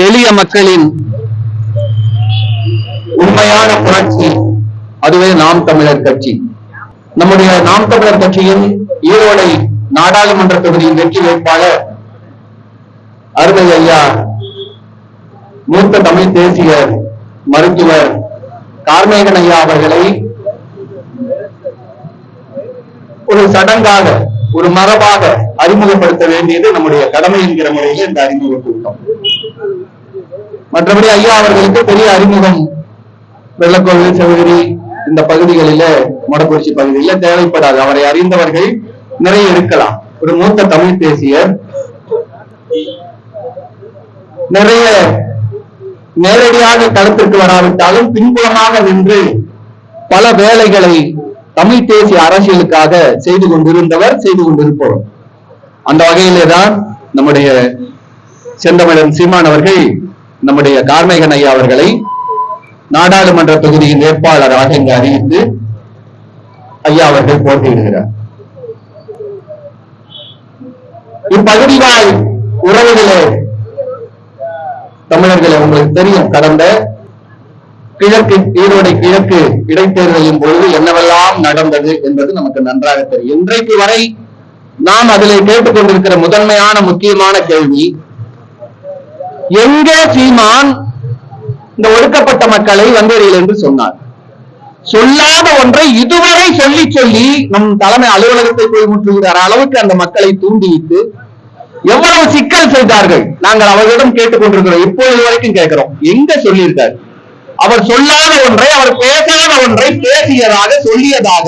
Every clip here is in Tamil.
எளிய மக்களின் உண்மையான புரட்சி, அதுவே நாம் தமிழர் கட்சி. நம்முடைய நாம் தமிழர் கட்சியின் ஈரோடை நாடாளுமன்ற தொகுதியின் வெற்றி வேட்பாளர் அருமை ஐயா மூத்த தமிழ் தேசிய மருத்துவர் கார்மேகன் ஐயா அவர்களை ஒரு சடங்காக, ஒரு மரபாக அறிமுகப்படுத்த வேண்டியது நம்முடைய கடமை என்கிற முறையில் இந்த அறிமுக கூட்டம். மற்றபடி ஐயா அவர்களுக்கு பெரிய அறிமுகம் வெள்ளக்கோவில், செவகிரி இந்த பகுதிகளில, மொடக்குறிச்சி பகுதியில தேவைப்படாது. அவரை அறிந்தவர்கள் நிறைய இருக்கலாம். ஒரு மூத்த தமிழ் தேசியர், நிறைய நேரடியாக களத்திற்கு வராவிட்டாலும் பின்புலமாக நின்று பல வேலைகளை தமிழ் தேசிய அரசியலுக்காக செய்து கொண்டிருந்தவர், செய்து கொண்டிருப்பவர். அந்த வகையிலேதான் நம்முடைய செந்தமிழன் சீமான் அவர்கள் நம்முடைய கார்மேகன் ஐயா அவர்களை நாடாளுமன்ற தொகுதியின் வேட்பாளராக இங்கு அறிவித்து ஐயா அவர்கள் போட்டியிடுகிறார். இப்பகுதிவாழ் உறவுகளே, தமிழர்களே, உங்களுக்கு தெரியும் கடந்த கிழக்கு ஈரோடு கிழக்கு இடைத்தேர்தலின் பொழுது என்னவெல்லாம் நடந்தது என்பது நமக்கு நன்றாக தெரியும். இன்றைக்கு வரை நாம் அதில் கேட்டுக்கொண்டிருக்கிற முதன்மையான முக்கியமான கேள்வி, எங்கே சீமான் இந்த ஒடுக்கப்பட்ட மக்களை வந்தேறிகள் என்று சொன்னார்? சொல்லாத ஒன்றை இதுவரை சொல்லி சொல்லி நம் தலைமை அலுவலகத்தை போய் முற்றுகிற அளவுக்கு அந்த மக்களை தூண்டிவிட்டு எவ்வளவு சிக்கல் செய்தார்கள் நாங்கள் அவர்களிடம் கேட்டுக்கொண்டிருக்கிறோம். இப்பொழுது வரைக்கும் கேட்கிறோம், எங்க சொல்லியிருக்காரு? அவர் சொல்லாத ஒன்றை, அவர் பேசாத ஒன்றை பேசியதாக, சொல்லியதாக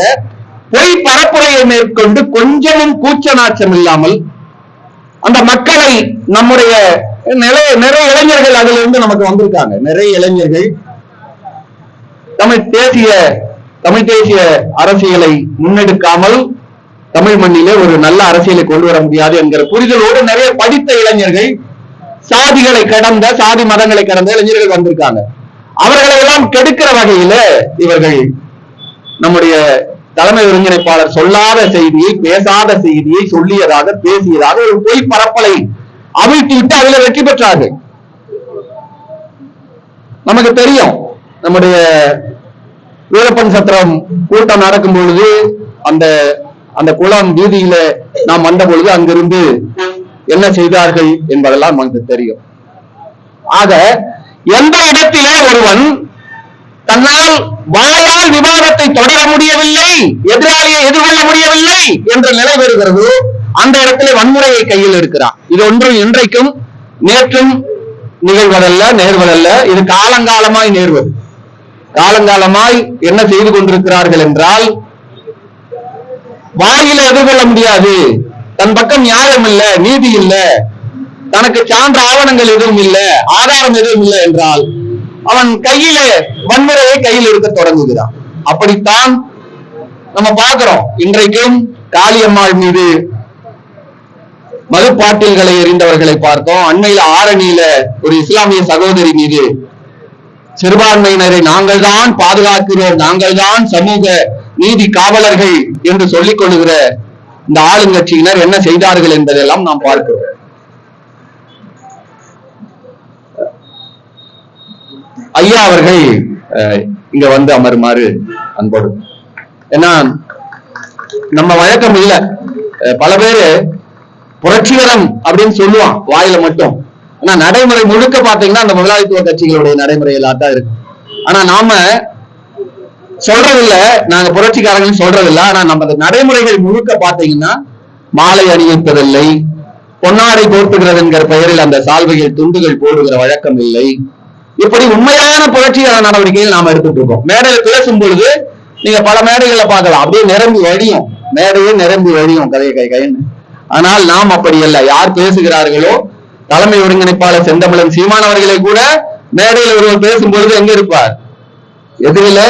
பொய் பரப்புரையை மேற்கொண்டு கொஞ்சமும் கூச்ச நாச்சம் இல்லாமல் அந்த மக்களை, நம்முடைய நிறைய இளைஞர்கள் அதுல இருந்து நமக்கு வந்திருக்காங்க. நிறைய இளைஞர்கள் தமிழ் தேசிய அரசியலை முன்னெடுக்காமல் தமிழ் மண்ணிலே ஒரு நல்ல அரசியலை கொண்டு வர முடியாது என்கிற புரிதலோடு நிறைய படித்த இளைஞர்கள், சாதிகளை கடந்த, சாதி மதங்களை கடந்த இளைஞர்கள் வந்திருக்காங்க. அவர்களை எல்லாம் கெடுக்கிற வகையில இவர்கள் நம்முடைய தலைமை ஒருங்கிணைப்பாளர் சொல்லாத செய்தியை, பேசாத செய்தியை சொல்லியதாக, பேசியதாக ஒரு பொய் பரப்பலை அவிழ்த்து விட்டு அதுல வெற்றி பெற்றார்கள். நமக்கு தெரியும், நம்முடைய வீரப்பன் சத்திரம் கூட்டம் நடக்கும் பொழுது அந்த குளம் வீதியில நாம் வந்த பொழுது அங்கிருந்து என்ன செய்தார்கள் என்பதெல்லாம் நமக்கு தெரியும். ஆக எந்த இடத்திலே ஒருவன் தன்னால் வாயால் விவாதத்தை தொடர முடியவில்லை, எதிராளியை எதிர்கொள்ள முடியவில்லை என்ற நிலை வருகிறதோ அந்த இடத்திலே வன்முறையை கையில் எடுக்கிறான். இது ஒன்றும் இன்றைக்கும் நேற்றும் நிகழ்வதல்ல, நேர்வதல்ல. இது காலங்காலமாய் நேர்வது. காலங்காலமாய் என்ன செய்து கொண்டிருக்கிறார்கள் என்றால், வாயில எதிர்கொள்ள முடியாது, தன் பக்கம் நியாயம் இல்ல, நீதி இல்ல, தனக்கு சான்ற ஆவணங்கள் எதுவும் இல்லை, ஆதாரம் எதுவும் இல்லை என்றால் அவன் கையில வன்முறையை கையில் எடுக்க தொடங்குகிறான். அப்படித்தான் நம்ம பார்க்கிறோம். இன்றைக்கும் காளியம்மாள் மீது மதுப்பாட்டில்களை எறிந்தவர்களை பார்த்தோம். அண்மையில ஆரணியில ஒரு இஸ்லாமிய சகோதரி மீது சிறுபான்மையினரை நாங்கள் தான் பாதுகாக்கிறோம், நாங்கள் தான் சமூக நீதி காவலர்கள் என்று சொல்லிக் கொள்ளுகிற இந்த ஆளுங்கட்சியினர் என்ன செய்தார்கள் என்பதெல்லாம் நாம் பார்க்கிறோம். ஐயா அவர்கள் இங்க வந்து அமருமாறு அன்போடு. ஏன்னா நம்ம வழக்கம் இல்ல, பல பேரு புரட்சிகரம் அப்படின்னு சொல்லுவான் வாயில மட்டும். ஆனா நடைமுறை முழுக்க பாத்தீங்கன்னா அந்த முதலாளித்துவ கட்சிகளுடைய நடைமுறையில தான் இருக்கு. ஆனா நாம சொல்றதில்ல, நாங்க புரட்சிக்காரங்கன்னு சொல்றதில்ல. ஆனா நம்ம நடைமுறைகள் முழுக்க பாத்தீங்கன்னா மாலை அணிவிப்பதில்லை, பொன்னாடை போர்த்துகிறது என்கிற பெயரில் அந்த சால்வைகள் துண்டுகள் போடுகிற வழக்கம் இல்லை. இப்படி உண்மையான புரட்சிகர நடவடிக்கைகள் நாம எடுத்துட்டு இருக்கோம். மேடையில் பேசும் பொழுது நீங்க பல மேடைகளை பார்க்கலாம், அப்படியே நிரம்பி வழியும், மேடையே நிரம்பி வழியும் கதையை கைன்னு. ஆனால் நாம் அப்படி அல்ல. யார் பேசுகிறார்களோ, தலைமை ஒருங்கிணைப்பாளர் செந்தமிழன் சீமான் அவர்களை கூட மேடையில் ஒருவர் பேசும்பொழுது எங்க இருப்பார்? எதிரில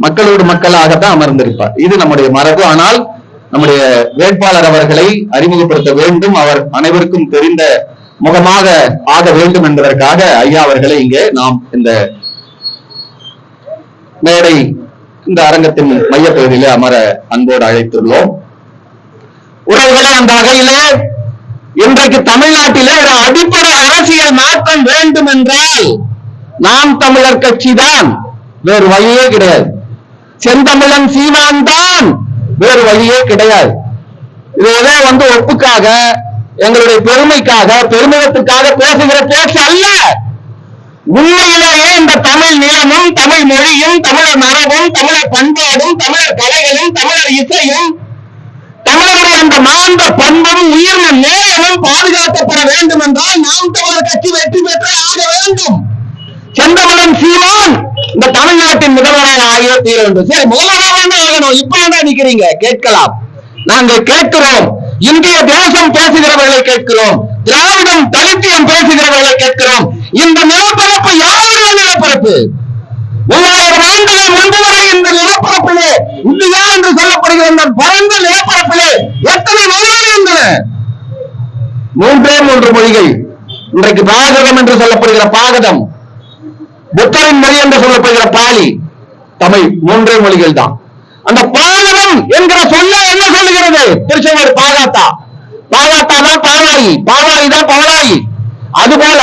மக்களோடு மக்களாகத்தான் அமர்ந்திருப்பார். இது நம்முடைய மரபு. ஆனால் நம்முடைய வேட்பாளர் அவர்களை அறிமுகப்படுத்த வேண்டும், அவர் அனைவருக்கும் தெரிந்த முகமாக ஆக வேண்டும் என்பதற்காக ஐயா அவர்களை இங்கே நாம் இந்த மேடை, இந்த அரங்கத்தின் மையப்பகுதியிலே அமர அன்போடு அழைத்துள்ளோம். உறவுகளே, அந்த வகையிலே இன்றைக்கு தமிழ்நாட்டிலே ஒரு அடிப்படை அரசியல் மாற்றம் வேண்டும் என்றால் நாம் தமிழர் கட்சி தான், வேறு வழியே கிடையாது. செந்தமிழன் சீமான் தான், வேறு வழியே கிடையாது. இதே ஒப்புக்காக, எங்களுடைய பெருமைக்காக, பெருமிதத்துக்காக பேசுகிற பேச்சு அல்ல. உண்மையிலேயே இந்த தமிழ் நிலமும், தமிழ் மொழியும், தமிழர் மரபும், தமிழர் பண்பாடும், தமிழர் கலைகளும், தமிழர் இசையும், தமிழருடைய அந்த மாந்த பண்பும், உயிர்ந்த நேயமும் பாதுகாக்கப்பட வேண்டும் என்றால் நாம் தமிழர் கட்சி வெற்றி பெற்றே ஆக வேண்டும். செந்தமிழன் சீமான் இந்த தமிழ்நாட்டின் முதல்வராக ஆகிய தீர வேண்டும். சரி, முதல்வராக ஆகணும். இப்ப என்ன நிக்கிறீங்க? கேட்கலாம். நாங்கள் கேட்கிறோம். இந்திய தேசம் பேசுகிறவர்களை கேட்கிறோம். திராவிடம் தலித்தியம் பேசுகிறவர்களை கேட்கிறோம். இந்த நிலப்பரப்பு யாருடைய நிலப்பரப்பு? 3000 ஆண்டுகள் முன்பு வரை இந்த நிலப்பரப்பிலே, இந்தியா என்று சொல்லப்படுகிற இந்த பரந்த நிலப்பரப்பிலே எத்தனை மொழிகள் இருந்தன? 3 மொழிகள். இன்றைக்கு பாகதம் என்று சொல்லப்படுகிற பாகதம், புத்தரின் மொழி என்று சொல்லப்படுகிற பாலி, தமிழ், 3 மொழிகள் தான். அந்த பாகதம் என்கிற சொல்ல என்ன சொல்லுகிறது? திருச்செங்கோடு பாகாத்தா, பாகாத்தா தான் பாலாயி, பாலாயி தான் பாலாயி. அதுபோல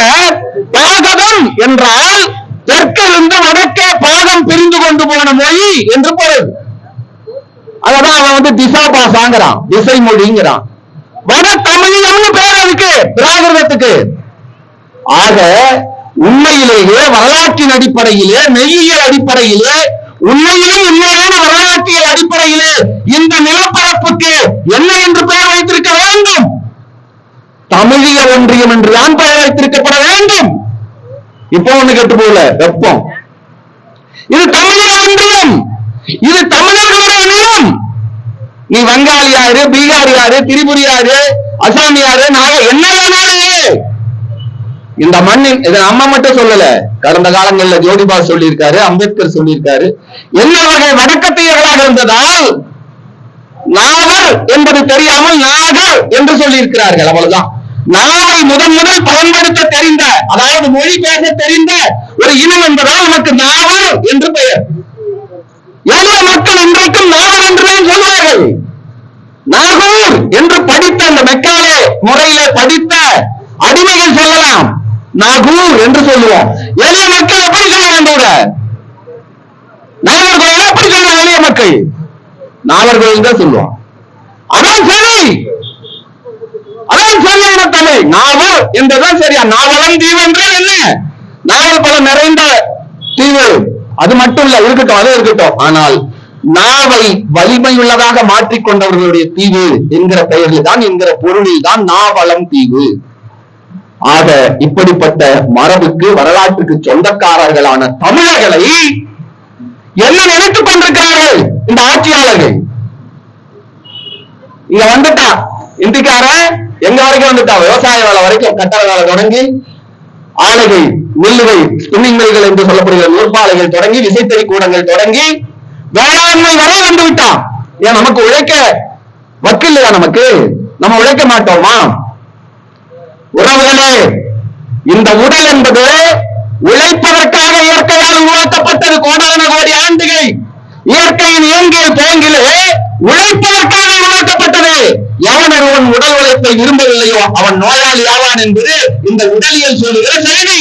பாகதம் என்றால் தெற்கிலிருந்து வடக்கே பாகம் பிரிந்து கொண்டு போன மொழி என்று பொருள். அதான் அவன் திசா பாசாங்கிறான், திசை மொழிங்கிறான். வட தமிழம்னு பேர் அதுக்கு, பிராகிருதத்துக்கு. ஆக உண்மையிலேயே வரலாற்றின் அடிப்படையிலே, மெய்யியல் அடிப்படையிலே, உண்மையிலும் உண்மையான வரலாற்றியல் அடிப்படையிலே இந்த நிலப்பரப்புக்கு என்ன என்று பெயர் வைத்திருக்க வேண்டும்? தமிழிய ஒன்றியம் என்று தான் பெயர் வைத்திருக்கப்பட வேண்டும். இப்போ ஒண்ணு கெட்டு போல வெப்பம். இது தமிழிய ஒன்றியம், இது தமிழர்களுடைய நிலம். நீ வங்காளியாரு, பீகாரியாரு, திரிபுரியாரு, அசாமியாரு, என்ன வேணாலும் இந்த மண்ணின், இதை நம்ம மட்டும் சொல்லல, கடந்த காலங்களில் ஜோதிபா சொல்லியிருக்காரு, அம்பேத்கர் சொல்லியிருக்காரு. என்ன வகை வடக்கத்தையர்களாக இருந்ததால் நாகர் என்பது தெரியாமல் நாகர் என்று சொல்லியிருக்கிறார்கள். அவ்வளவுதான். நாவை முதல் பயன்படுத்த தெரிந்த, அதாவது மொழி பேச தெரிந்த ஒரு இனம் என்பதால் நமக்கு நாகர் என்று பெயர். எளிய மக்கள் இன்றைக்கும் நாகர் என்றுதான் சொல்வார்கள். நாகூர் என்று படித்த அந்த மெக்காலே முறையிலே படித்த அடிமைகள் சொல்லலாம், நாகூர் என்று சொல்லுவோம். எளிய மக்கள் எப்படி சொல்ல வேண்டும்? நாகர்கள் எப்படி சொல்லுவோம்? எளிய மக்கள் நாகர்கள் தான் சொல்லுவோம். அதான் சரி, அதான் சரியான தமிழ். நாவல் என்றுதான் சரியா. நாவலம் தீவு என்றால் என்ன? நாவல் பழம் நிறைந்த தீவு. அது மட்டும் இல்ல, இருக்கட்டும், அது இருக்கட்டும். ஆனால் நாவை வலிமையுள்ளதாக மாற்றிக்கொண்டவர்களுடைய தீவு என்கிற பெயரில் தான், என்கிற பொருளில் தான் நாவலம் தீவு. ஆக இப்படிப்பட்ட மரபுக்கு, வரலாற்றுக்கு சொந்தக்காரர்களான தமிழர்களை என்ன நினைத்துக் கொண்டிருக்கிறார்கள் இந்த ஆட்சியாளர்கள்? இங்க வந்துட்டா இந்திக்காரன் எங்க வரைக்கும் வந்துட்டா, விவசாய வேலை வரைக்கும், கட்டட வேலை தொடங்கி, ஆலைகள், மில்லுகள், ஸ்பின்னிங் மில்கள் என்று சொல்லப்படுகிற நூற்பாலைகள் தொடங்கி, விசைத்தறி கூடங்கள் தொடங்கி, வேளாண்மை வரை வந்து விட்டான். ஏன் நமக்கு உழைக்க வக்கு இல்லையா? நமக்கு நம்ம உழைக்க மாட்டோமா? உறவுகளே, இந்த உடல் என்பது உழைப்பதற்காக இயற்கையால் உருவாக்கப்பட்டது. கோடான கோடி ஆண்டுகள் இயற்கையின் இயங்கிய போங்கிலே உழைப்பதற்காக உருவாக்கப்பட்டது. எவன் ஒருவன் உடல் உழைப்பை விரும்பவில்லையோ அவன் நோயாளி ஆவான் என்பது இந்த உடலியல் சொல்லுகிற செய்தி.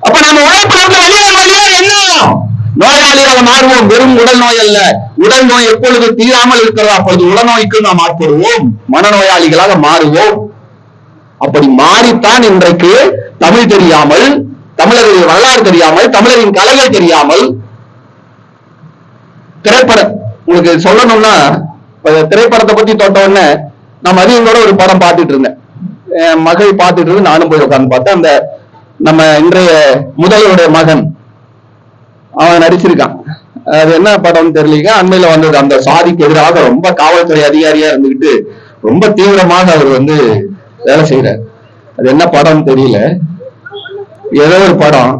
அப்ப நம்ம உழைப்பதற்கு வழியா என்ன நோயாளியாக மாறுவோம்? வெறும் உடல் நோய் அல்ல, உடல் நோய் எப்பொழுது தீராமல் இருக்கிறதோ அப்பொழுது உடல்நோய்க்கு நாம் ஆட்படுவோம், மனநோயாளிகளாக மாறுவோம். அப்படி மாறித்தான் இன்றைக்கு தமிழ் தெரியாமல், தமிழர்களின் வரலாறு தெரியாமல், தமிழரின் கலைகள் தெரியாமல், திரைப்படம் உங்களுக்கு சொல்லணும்னா, திரைப்படத்தை பத்தி தொட்ட உடனே நான் மதியம் கூட ஒரு படம் பார்த்துட்டு இருந்தேன். என் மகள் பார்த்துட்டு இருந்து நானும் போய் உட்கார்ந்து பார்த்தேன். அந்த நம்ம இன்றைய முதல்வருடைய மகன் அவன் நடிச்சிருக்கான். அது என்ன படம்னு தெரியலீங்க. அண்மையில வந்தது. அந்த சாதிக்கு எதிராக ரொம்ப காவல்துறை அதிகாரியா இருந்துகிட்டு ரொம்ப தீவிரமாக அவர் வேலை செய்யறார். அது என்ன படம் தெரியல, ஏதோ ஒரு படம்.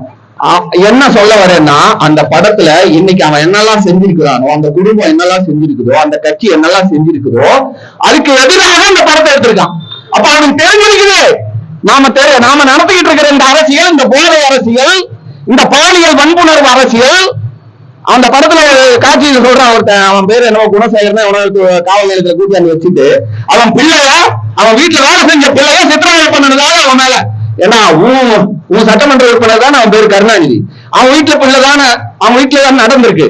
என்ன சொல்ல வரேன்னா, அந்த படத்துல இன்னைக்கு அவன் என்னெல்லாம் செஞ்சிருக்கிறானோ, அந்த குடும்பம் என்னெல்லாம் செஞ்சிருக்குதோ, அந்த கட்சி என்னெல்லாம் செஞ்சிருக்குதோ, அதுக்கு எதிராக அந்த படத்தை எடுத்திருக்கான். அப்ப அவனுக்கு தெரிஞ்சிருக்குது நாம நடத்திக்கிட்டு இருக்கிற இந்த அரசியல், இந்த போதை அரசியல், இந்த பாலியல் வன்புணர்வு அரசியல். அந்த படத்துல காட்சி சொல்றான் ஒருத்தன், அவன் பேரு என்னவோ குணசேகரன், உனக்கு காவல் நிலையத்துல கூட்டி வச்சுட்டு அவன் பிள்ளைய, அவன் வீட்டுல வேலை செஞ்ச பிள்ளைய சித்திரவதை பண்ணதுக்காக அவன் மேல ஏன்னா உன் சட்டமன்ற உறுப்பினர் தான் அவன் பேரு கருணாநிதி. அவன் வீட்டுல தான் நடந்திருக்கு.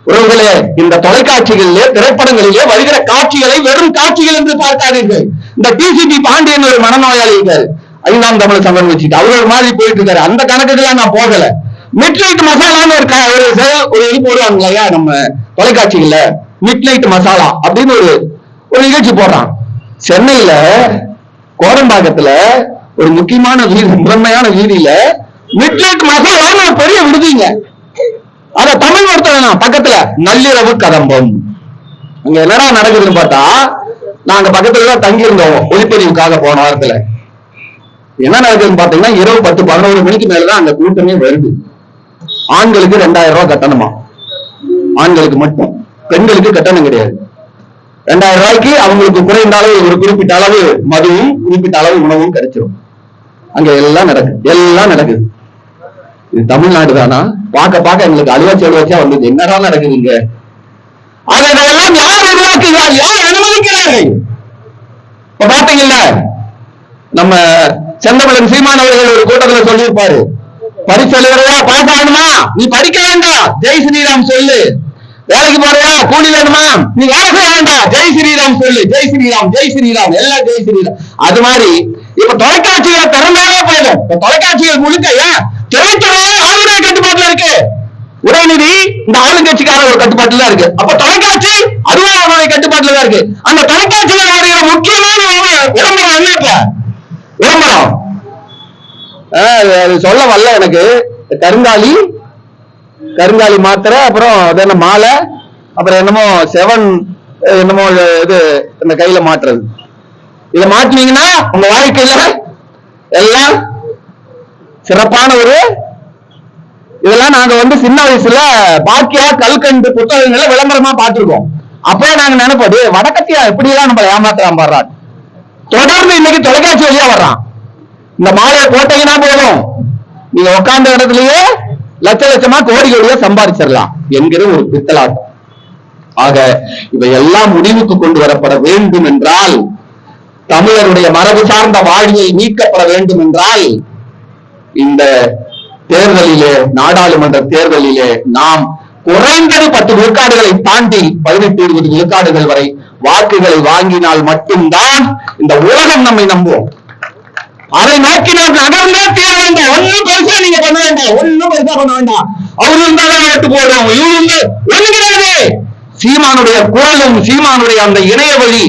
உறவுகளே, இந்த தொலைக்காட்சிகளிலே திரைப்படங்களிலே வருகிற காட்சிகளை வெறும் காட்சிகள் என்று பார்க்காதீர்கள். இந்த டிசிபி பாண்டியன் ஒரு மனநோயாளி இருக்காரு, 5ஆம் தமிழ் சங்கம் வச்சுட்டு அவர் மாதிரி போயிட்டு இருக்காரு. அந்த கணக்குலாம் நான் போகல. மிட்நைட் மசாலான்னு ஒரு இது போடுவாங்க இல்லையா நம்ம தொலைக்காட்சிகள்ல, மிட்நைட் மசாலா அப்படின்னு ஒரு நிகழ்ச்சி போடுறான். சென்னையில கோடம்பாக்கத்துல ஒரு முக்கியமான முதன்மையான வீதியில மிட்நைட் மசாலான்னு ஒரு பெரிய விடுதிங்க. அத தமிழ் ஒருத்தர் பக்கத்துல நள்ளிரவு கதம்பம். அங்க என்னடா நடக்குதுன்னு பார்த்தா, நாங்க பக்கத்துலதான் தங்கி இருந்தோம் ஒளிப்பதிவுக்காக போன வாரத்துல. என்ன நடக்குதுன்னு பாத்தீங்கன்னா, இரவு 10-11 மணிக்கு மேலதான் அங்க கூட்டமே வருது. ஆண்களுக்கு 2000 ரூபாய் கட்டணமா, ஆண்களுக்கு மட்டும். பெண்களுக்கு கட்டணம் கிடையாது. 2000 ரூபாய்க்கு அவங்களுக்கு குறைந்த அளவு ஒரு குறிப்பிட்ட அளவு மதுவும் குறிப்பிட்ட அளவு உணவும் கிடைச்சிடும். அங்க எல்லாம் நடக்குது. இது தமிழ்நாடு தானா? பார்க்க எங்களுக்கு அலுவலா வந்தது. என்னதான் நடக்குது இங்க? அதெல்லாம் யார் உருவாக்குகிறார்? யார் அனுமதிக்கிறார்கள்? இப்ப பாத்தீங்கல்ல, நம்ம செந்தமிழன் சீமான் அவர்கள் ஒரு கூட்டத்துல சொல்லியிருப்பாரு, பரிசெழுவரையா பாஸ் ஆகணுமா, நீ படிக்க வேண்டாம், ஜெய் ஸ்ரீராம் சொல்லு. வேலைக்கு போறியா, கூலி வேணுமா, நீ வேலை செய்ய வேண்டாம், ஜெய் ஸ்ரீராம் சொல்லு. ஜெய் ஸ்ரீராம், ஜெய் ஸ்ரீராம், எல்லாம் ஜெய் ஸ்ரீராம். அது மாதிரி இப்ப தொலைக்காட்சிகளை திறந்தாலே போயிடும். இப்ப தொலைக்காட்சிகள் முழுக்க திரைத்துறை ஆளுநர் கட்டுப்பாட்டுல இருக்கு. உதயநிதி இந்த ஆளுங்கட்சிக்கார ஒரு கட்டுப்பாட்டுல இருக்கு. அப்ப தொலைக்காட்சி அதுவும் அவருடைய கட்டுப்பாட்டுல தான் இருக்கு. அந்த தொலைக்காட்சியில வருகிற முக்கியமான விளம்பரம் என்ன? இப்ப விளம்பரம் சொல்ல வரல எனக்கு. கருங்காலி மாத்திரை, அப்புறம் அது என்ன மாலை, அப்புறம் என்னமோ 7 என்னமோ இது இந்த கையில மாட்டுறது. இதை மாட்டினீங்கன்னா உங்க வாழ்க்கையில எல்லாம் சிறப்பான இதெல்லாம் நாங்க சின்ன வயசுல பாக்கியா கல்கண்டு புத்தகங்களை விளம்பரமா பார்த்திருக்கோம். அப்பவே நாங்க நினைப்பது, வடக்கத்தியா எப்படி எல்லாம் நம்ம ஏமாத்தலாம் பாடுறான். தொடர்ந்து இன்னைக்கு தொலைக்காட்சி வழியா வர்றான். இந்த மாலையை போட்டீங்கன்னா போதும், நீங்க உட்கார்ந்த இடத்துலயே லட்சமா கோடிகளோட சம்பாதிச்சிடலாம் என்கிற ஒரு பித்தலாட்டம். ஆக இவையெல்லாம் முடிவுக்கு கொண்டு வரப்பட வேண்டும் என்றால், தமிழருடைய மரபு சார்ந்த வாழ்வியல் நீக்கப்பட வேண்டும் என்றால், இந்த தேர்தலிலே, நாடாளுமன்ற தேர்தலிலே நாம் குறைந்தது 10 விழுக்காடுகளை தாண்டி 18-20 விழுக்காடுகள் வரை வாக்குகளை வாங்கினால் மட்டும்தான் இந்த உலகம் நம்மை நம்புவோம். அதை நோக்கி நாம் நகர்ந்தே தீர வேண்டாம். ஒன்னும் பெருசா நீங்க பண்ண வேண்டாம். அவரு இருந்தாலும் ஓட்டு போடுறோம், இவரு ஒண்ணு கிடையாது. சீமானுடைய குரலும் சீமானுடைய அந்த இணைய வழி,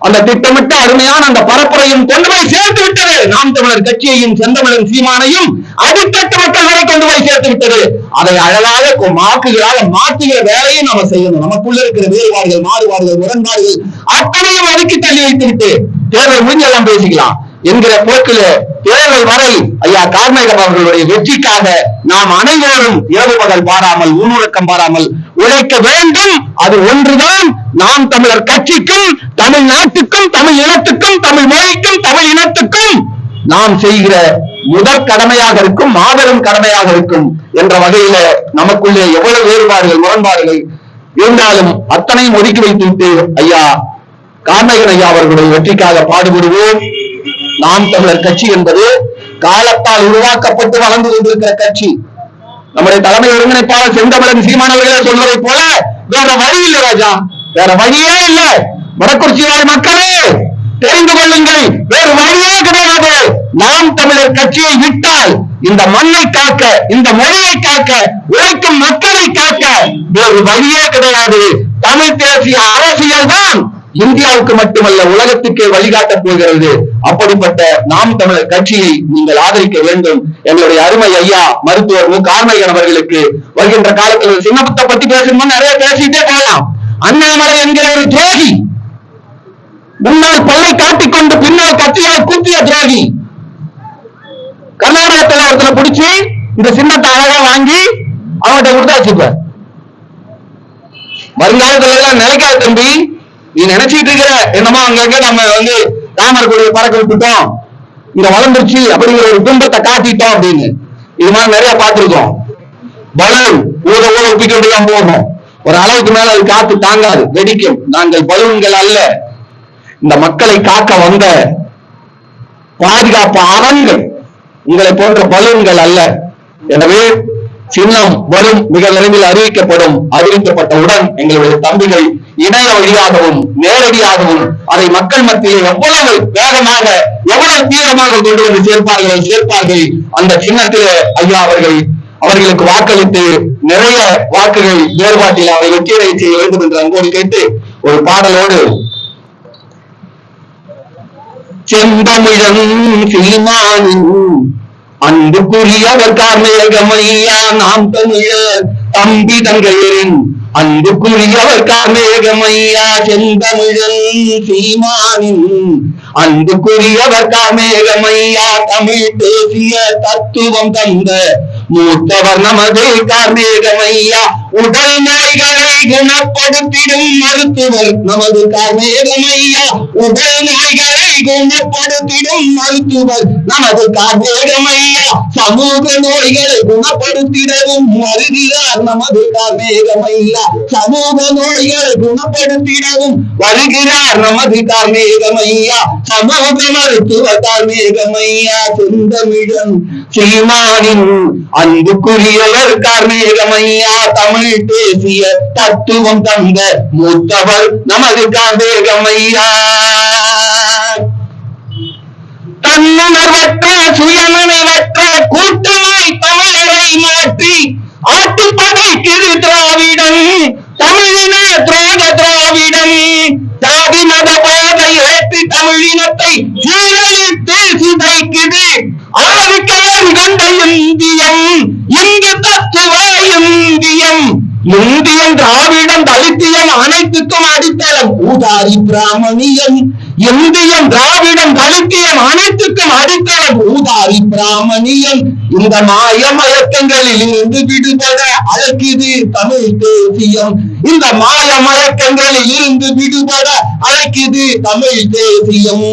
அந்த திட்டமிட்ட அருமையான அந்த பரப்புரையும் கொண்டு போய் சேர்த்து விட்டது. நாம் தமிழர் கட்சியையும் செந்தமிழன் சீமானையும் அடித்தட்டு மக்கள் வரை கொண்டு போய் சேர்த்து விட்டது. அதை அழகாக வாக்குகளாக மாற்றுகிற வேலையை நாம செய்யணும். நமக்குள்ள இருக்கிற வேறுபாடுகள், மாறுபாடுகள், முரண்பாடுகள் அத்தனையும் அதுக்கு தள்ளி வைத்து விட்டு தேர்தல் முடிஞ்செல்லாம் பேசிக்கலாம் என்கிற போக்கில தேர்தல் வரை ஐயா கார்மேகம் அவர்களுடைய வெற்றிக்காக நாம் அனைவரும் இரவு பகல் பாராமல், ஊனுறக்கம் பாராமல் உழைக்க வேண்டும். அது ஒன்றுதான் நாம் தமிழர் கட்சிக்கும், தமிழ்நாட்டுக்கும், தமிழ் இனத்துக்கும், தமிழ் மொழிக்கும், தமிழ் இனத்துக்கும் நாம் செய்கிற முதற் கடமையாக இருக்கும், மாபெரும் கடமையாக இருக்கும் என்ற வகையில நமக்குள்ளே எவ்வளவு வேறுபாடுகள், முரண்பாடுகள் இருந்தாலும் அத்தனையும் ஒதுக்கி வைத்துவிட்டு ஐயா கார்மேகன் ஐயா அவர்களுடைய வெற்றிக்காக பாடுபடுவோம். நாம் தமிழர் கட்சி என்பது காலத்தால் உருவாக்கப்பட்டு வளர்ந்து கொண்டிருக்கிற கட்சி. நம்முடைய தலைமை ஒருங்கிணைப்பாளர் செந்தமிழன் சீமான் அவர்களே சொல்வதை போல வேற வழி இல்லை ராஜா, வேற வழியே இல்லை. வடக்குறிச்சி வாழ் மக்களே தெரிந்து கொள்ளுங்கள், வேறு வழியே கிடையாது. நாம் தமிழர் கட்சியை விட்டால் இந்த மண்ணை காக்க, இந்த மொழியை காக்க, உழைக்கும் மக்களை காக்க வேறு வழியே கிடையாது. தமிழ் தேசிய அரசியல் தான் இந்தியாவுக்கு மட்டுமல்ல உலகத்துக்கே வழிகாட்டப் போகிறது. அப்படிப்பட்ட நாம் தமிழர் கட்சியை நீங்கள் ஆதரிக்க வேண்டும். எங்களுடைய அருமை ஐயா மருத்துவர் மு. கார்மேகன் அவர்களுக்கு வருகின்ற காலத்தில் சின்னப்பத்தை பத்தி பேசணும்னு நிறைய பேசிட்டே போகலாம். அண்ணாமலை என்கிற ஒரு துரோகி, முன்னால் பல்லை காட்டிக்கொண்டு பின்னால் கட்சியால் கூட்டிய துரோகி, கர்நாடகத்தில் ஒருத்தரை பிடிச்சி இந்த சின்னத்தை அழகா வாங்கி அவங்ககிட்ட கொடுத்தா வச்சுப்பார். வருங்காலத்துல எல்லாம் நிலைக்காது தம்பி, நீ நினைச்சிட்டு இருக்கிற என்னமோ அங்க நம்ம ராமர் கோயிலை பறக்க விட்டுட்டோம், இங்க வளர்ந்துருச்சு அப்படிங்கிற ஒரு துன்பத்தை காட்டிட்டோம் அப்படின்னு. இது மாதிரி நிறைய பார்த்திருக்கோம். பலூன் ஊத ஒப்பிக்கிட்டு தான் போகணும். ஒரு அளவுக்கு மேல அது காத்து தாங்காது, வெடிக்கும். நாங்கள் பலூன்கள் அல்ல, இந்த மக்களை காக்க வந்த பாதுகாப்பு அரண்கள். உங்களை போன்ற பலூன்கள் அல்ல. எனவே சின்னம் வரும், மிக விரைவில் அறிவிக்கப்படும். அறிவிக்கப்பட்டவுடன் எங்களுடைய தம்பிகள் இணைய வழியாகவும் நேரடியாகவும் அதை மக்கள் மத்தியில் எவ்வளவு வேகமாக எவ்வளவு தீவிரமாக கொண்டு வந்து சேர்ப்பார்கள். அந்த சின்னத்திலே ஐயா அவர்களுக்கு வாக்களித்து நிறைய வாக்குகள் வேறுபாட்டில் அதை வெற்றியடை செய்ய வேண்டும் என்று அன்போடு கேட்டு ஒரு பாடலோடு செந்தமிழன் சீமானின் அன்புக்குரியவர் கார்மேகமையா நாம் தமிழர் தம்பி தங்கையரின் அன்புக்குரியவர் கார்மேகமையா செந்தமிழன் சீமானின் அன்புக்குரியவர் கார்மேகமையா தமிழ் பேசிய தத்துவம் தந்த மூத்தவர் நமது கார்மேகமையா உடல் நோய்களை குணப்படுத்திடும் மருத்துவர் நமது கார்மேகமையா உடல் நோய்களை குணப்படுத்திடும் மருத்துவர் நமது கார்மேகமையா சமூக நோய்களை குணப்படுத்திடவும் வருகிறார் நமது கார்மேகமையா சமூக நோய்களை குணப்படுத்திடவும் வருகிறார் நமது கார்மேகமையா சமூக மருத்துவ கார்மேகமையா செந்தமிழன் சீமானின் அன்புக்குரியவர் கார்மேகமையா தமிழ் பேசிய தத்துவம் தந்த மூத்தவர் நமது கார்மேகமையா தன்னுணர்வற்ற சுயநினைவற்ற கூட்டமாய் தமிழரை மாற்றி ஆட்டி படைக்கிறது திராவிடம் தமிழின துரோக திராவிடம் சாதி மத பாதை ஏற்றி தமிழினத்தை சீரழித்து சிதைக்குது ஆதிக்கம் கொண்ட இந்தியம் இந்து தத்துவ இந்தியம் திராவிடம் தலித்தியம் அனைத்துக்கும் அடித்தளம் ஊதாரி பிராமணியம் இந்தியம் திராவிடம் தலித்தியம் அனைத்துக்கும் அடித்தளம் ஊதாரி பிராமணியம் இந்த மாய மயக்கங்களில் இருந்து விடுபட அழைக்குது தமிழ் தேசியம் இந்த மாய மயக்கங்களில் இருந்து விடுபட அழைக்குது தமிழ் தேசியம்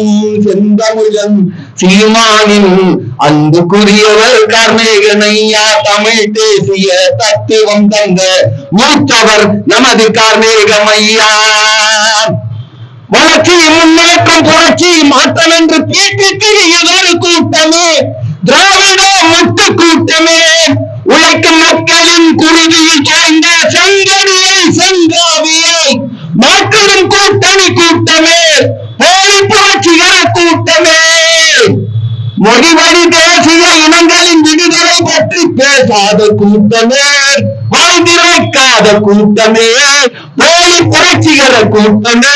செந்தமிழன் சீமானின் அன்புக்குரியவர் கார்மேகனையா தமிழ் தேசிய தத்துவம் தந்த மூத்தவர் நமது கார்மேகமையா வளர்ச்சி முன்னேற்றம் புரட்சி மாற்றம் என்று பேட்டித்திரியதொரு கூட்டமே திராவிட முட்டு கூட்டமே உழைக்கும் மக்களின் குருதியில் சாய்ந்த செங்கடியை செங்காவியை மாற்றலும் கூட்டணி கூட்டமே போலி புரட்சிகர கூட்டமே மொழிவழி தேசிய இனங்களின் விடுதலை பற்றி பேசாத கூட்டமே வாழ்ந்திருக்காத கூட்டமே போலி புரட்சிகர கூட்டமே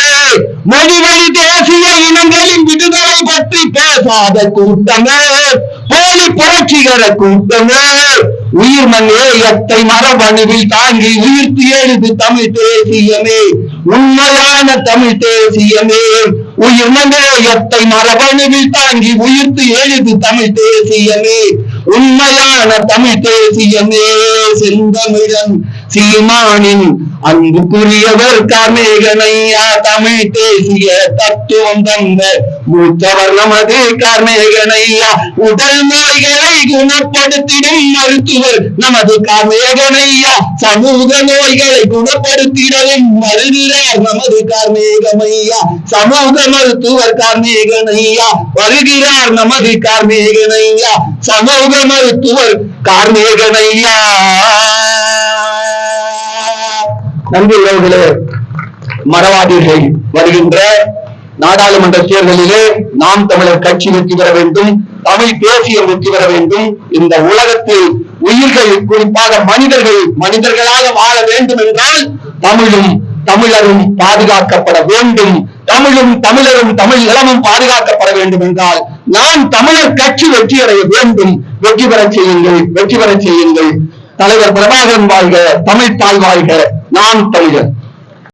மொழிவழி தேசிய இனங்களின் விடுதலை பற்றி பேசாத கூட்டமே போலி புரட்சிகர கூட்டமே உயிர் மண்ணேயத்தை மரபணுவில் தாங்கி உயிர்த்து எழுது தமிழ் தேசியமே உண்மையான தமிழ் தேசியமே உயிர் மண்ணேயத்தை மரபணுவில் தாங்கி உயிர்த்து எழுது தமிழ் தேசியமே உண்மையான தமிழ் தேசியமே செந்தமிழன் சீமானின் அன்புக்குரியவர் கார்மேகனையா தமிழ் தேசிய தத்துவம் தந்த மூத்தவர் நமது கார்மேகனையா உடல் நோய்களை குணப்படுத்திடும் மருத்துவர் நமது கார்மேகனையா சமூக நோய்களை குணப்படுத்திடவும் வருகிறார் நமது கார்மேகமையா சமூக மருத்துவர் கார்மேகனையா வருகிறார் நமது கார்மேகனையா சமூக மருத்துவர் கார்மேகனையா. நன்றி உறவுகளே. மறவாதீர்கள், வருகின்ற நாடாளுமன்ற தேர்தலிலே நாம் தமிழர் கட்சி வெற்றி பெற வேண்டும், தமிழ் தேசியம் வெற்றி பெற வேண்டும். இந்த உலகத்தில் உயிர்கள், குறிப்பாக மனிதர்களாக வாழ வேண்டும் என்றால் தமிழும் தமிழரும் பாதுகாக்கப்பட வேண்டும். தமிழும் தமிழரும் தமிழ் நிலமும் பாதுகாக்கப்பட வேண்டும் என்றால் நான் தமிழர் கட்சி வெற்றி அடைய வேண்டும். வெற்றி பெறச் செய்யுங்கள், வெற்றி பெறச் செய்யுங்கள். தலைவர் பிரபாகரன் வாழ்க, தமிழ் தாய் வாழ்க, நாம் தமிழர்.